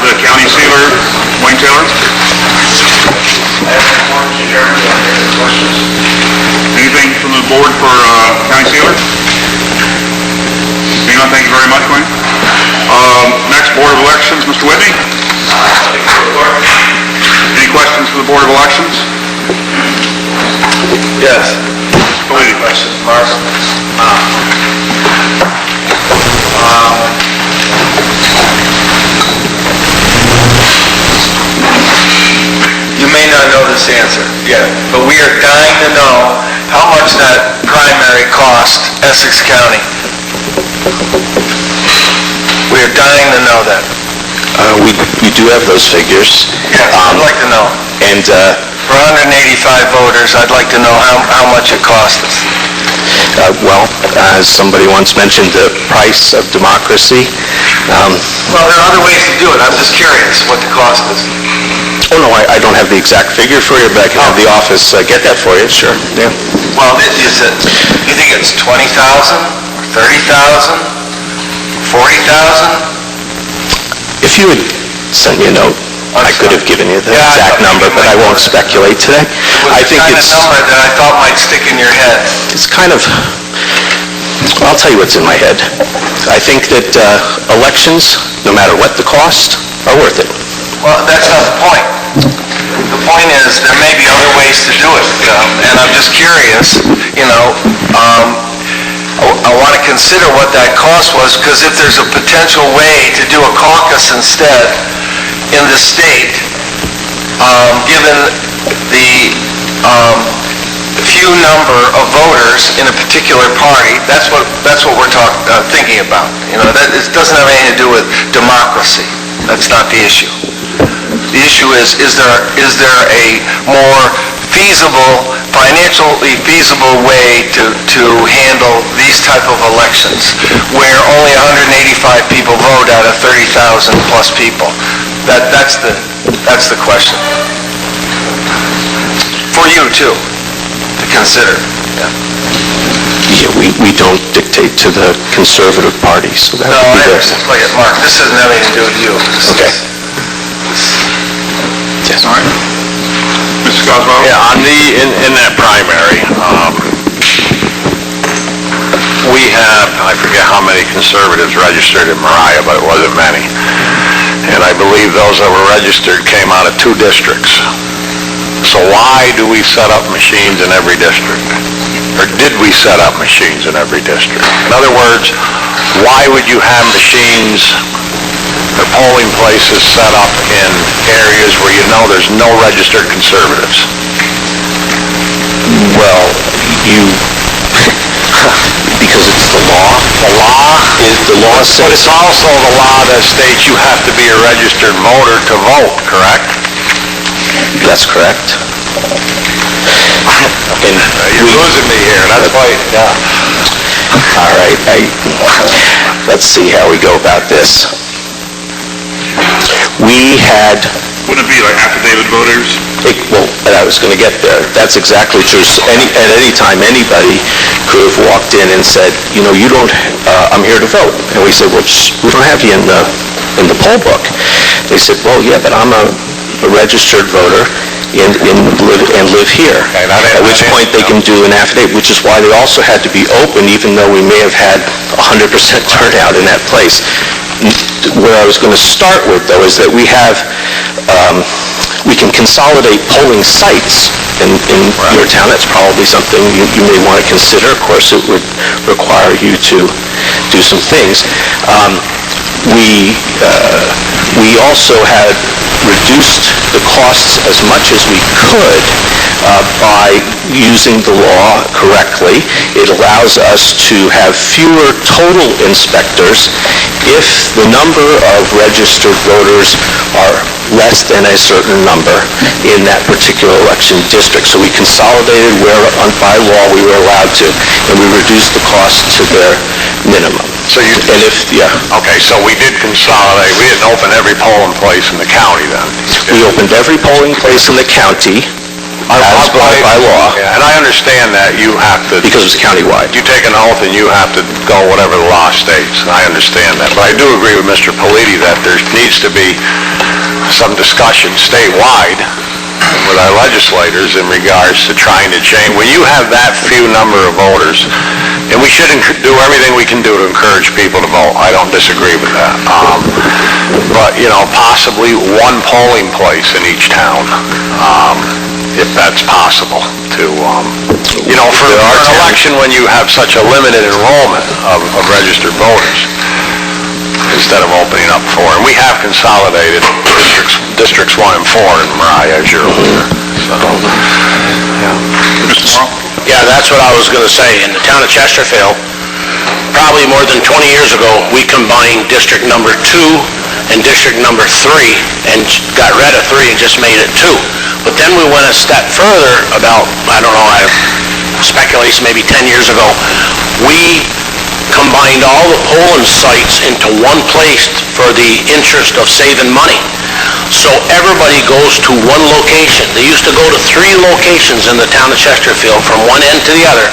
the county sealer, Wayne Taylor. Anything from the board for county sealer? Seeing none, thank you very much, Wayne. Next, Board of Elections, Mr. Whitney. Any questions for the Board of Elections? Yes. Any questions, Mark? You may not know this answer yet, but we are dying to know how much that primary cost Essex County. We are dying to know that. We do have those figures. Yeah, I'd like to know. And For 185 voters, I'd like to know how much it cost us. well, as somebody once mentioned, the price of democracy. Well, there are other ways to do it. I'm just curious what the cost is. Oh, no, I don't have the exact figure for you, but I can have the office get that for you, sure. Yeah. Well, you think it's 20,000, 30,000, 40,000? If you had sent me a note, I could have given you the exact number, but I won't speculate today. I think it's the number that I thought might stick in your head. It's kind of, I'll tell you what's in my head. I think that elections, no matter what the cost, are worth it. Well, that's not the point. The point is there may be other ways to do it, and I'm just curious, I want to consider what that cost was, because if there's a potential way to do a caucus instead in the state, given the few number of voters in a particular party, that's what we're thinking about. That it doesn't have anything to do with democracy. That's not the issue. The issue is there a more feasible, financially feasible way to handle these type of elections where only 185 people vote out of 30,000 plus people? That's the question. For you too, to consider. Yeah, we don't dictate to the conservative party, so that would be No, good. Mark, this doesn't have anything to do with you. Okay. Yes. All right. Mr. Cosmo? Yeah, in that primary, we have, I forget how many conservatives registered in Mariah, but it wasn't many. And I believe those that were registered came out of 2 districts. So why do we set up machines in every district? Or did we set up machines in every district? In other words, why would you have machines or polling places set up in areas where you know there's no registered conservatives? Well, because it's the law. The law says... But it's also the law that states you have to be a registered voter to vote, correct? That's correct. You're losing me here, that's why, yeah. All right, let's see how we go about this. We had... Wouldn't it be like affidavit voters? Well, I was going to get there. That's exactly true. So at any time, anybody could have walked in and said, you don't, I'm here to vote. And we said, well, we don't have you in the poll book. They said, well, yeah, but I'm a registered voter and live here. Okay, at which point they can do an affidavit, which is why they also had to be open, even though we may have had 100% turnout in that place. Where I was going to start with, though, is that we can consolidate polling sites in your town. That's probably something you may want to consider. Of course, it would require you to do some things. We also had reduced the costs as much as we could by using the law correctly. It allows us to have fewer total inspectors if the number of registered voters are less than a certain number in that particular election district. So we consolidated where by law we were allowed to, and we reduced the cost to their minimum. So okay, so we did consolidate. We didn't open every polling place in the county then. We opened every polling place in the county, as by law, Yeah, and I understand that you have to... because it's countywide. You take an oath and you have to go whatever the law states. I understand that. But I do agree with Mr. Politi that there needs to be some discussion statewide with our legislators in regards to trying to change. When you have that few number of voters, and we should do everything we can do to encourage people to vote. I don't disagree with that. But, possibly one polling place in each town, if that's possible, to, for an election when you have such a limited enrollment of registered voters, instead of opening up for, and we have consolidated districts 1 and 4 in Mariah, as you're aware. So, Mr. Morrow? Yeah, that's what I was going to say. In the town of Chesterfield, probably more than 20 years ago, we combined District Number 2 and District Number 3 and got rid of 3 and just made it 2. But then we went a step further about, I don't know, I speculate maybe 10 years ago. We combined all the polling sites into one place for the interest of saving money. So everybody goes to one location. They used to go to 3 locations in the town of Chesterfield from one end to the other,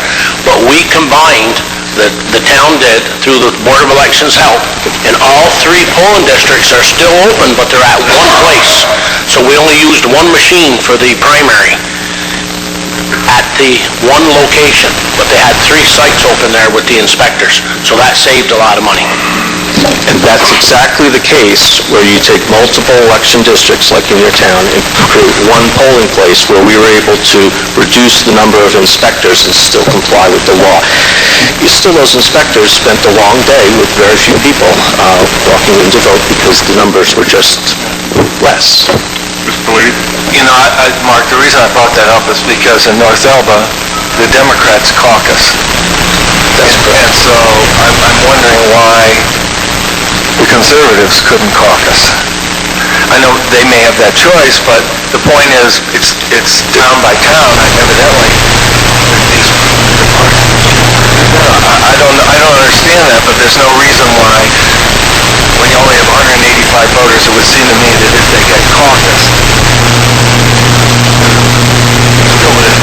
but we combined, the town did, through the Board of Elections help, and all 3 polling districts are still open, but they're at one place. So we only used one machine for the primary at the one location, but they had 3 sites open there with the inspectors, so that saved a lot of money. And that's exactly the case where you take multiple election districts like in your town and create one polling place where we were able to reduce the number of inspectors and still comply with the law. Still, those inspectors spent a long day with very few people walking in to vote because the numbers were just less. Mr. Politi? Mark, the reason I brought that up is because in North Elba, the Democrats caucus. That's correct. And so I'm wondering why the Conservatives couldn't caucus. I know they may have that choice, but the point is, it's town by town, evidently. I don't understand that, but there's no reason why, when you only have 185 voters, it would seem to me that if they get caucus, still would have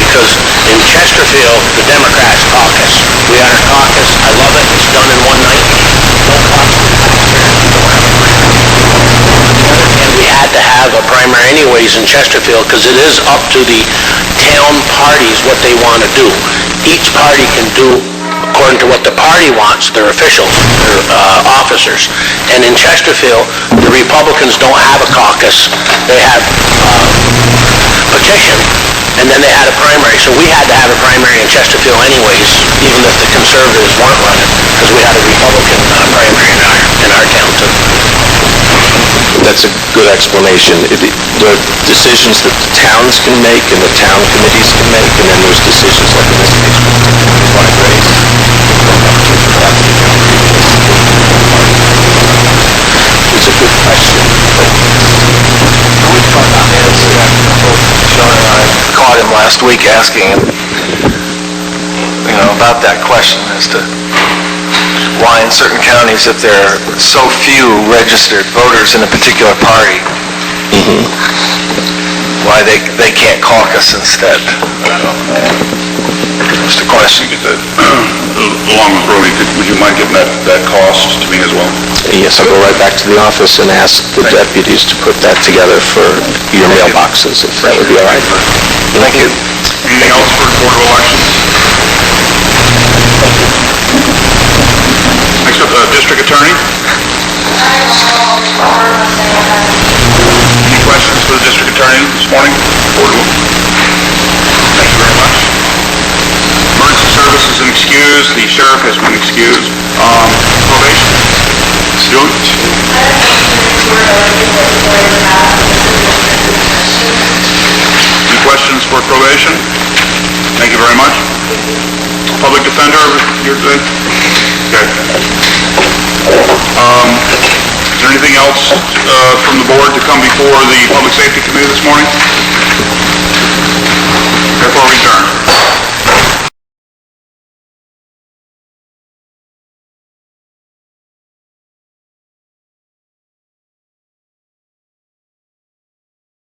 Because in Chesterfield, the Democrats caucus. We had our caucus, I love it, it's done in one night. No cost to the taxpayer, we don't have a primary. And we had to have a primary anyways in Chesterfield, because it is up to the town parties what they want to do. Each party can do according to what the party wants, their officials, their officers. And in Chesterfield, the Republicans don't have a caucus. They have petition, and then they had a primary. So we had to have a primary in Chesterfield anyways, even if the Conservatives weren't running, because we had a Republican primary in our town too. That's a good explanation. There are decisions that the towns can make and the town committees can make, and then there's decisions like in this case with the county-wide race. It's a good question. Sean and I caught him last week asking him, about that question as to why in certain counties, if there are so few registered voters in a particular party, why they can't caucus instead. Just a question. Along with Brody, would you mind giving that cost to me as well? Yes, I'll go right back to the office and ask the deputies to put that together for your mailboxes, if that would be all right. Thank you. Anything else for the Board of Elections? Next up, District Attorney. Any questions for the District Attorney this morning? Thank you very much. Emergency services and excused. The sheriff has been excused. Probation. Stewart. Any questions for probation? Thank you very much. Public defender here today? Okay. Is there anything else from the board to come before the Public Safety Committee this morning? Therefore, we adjourn.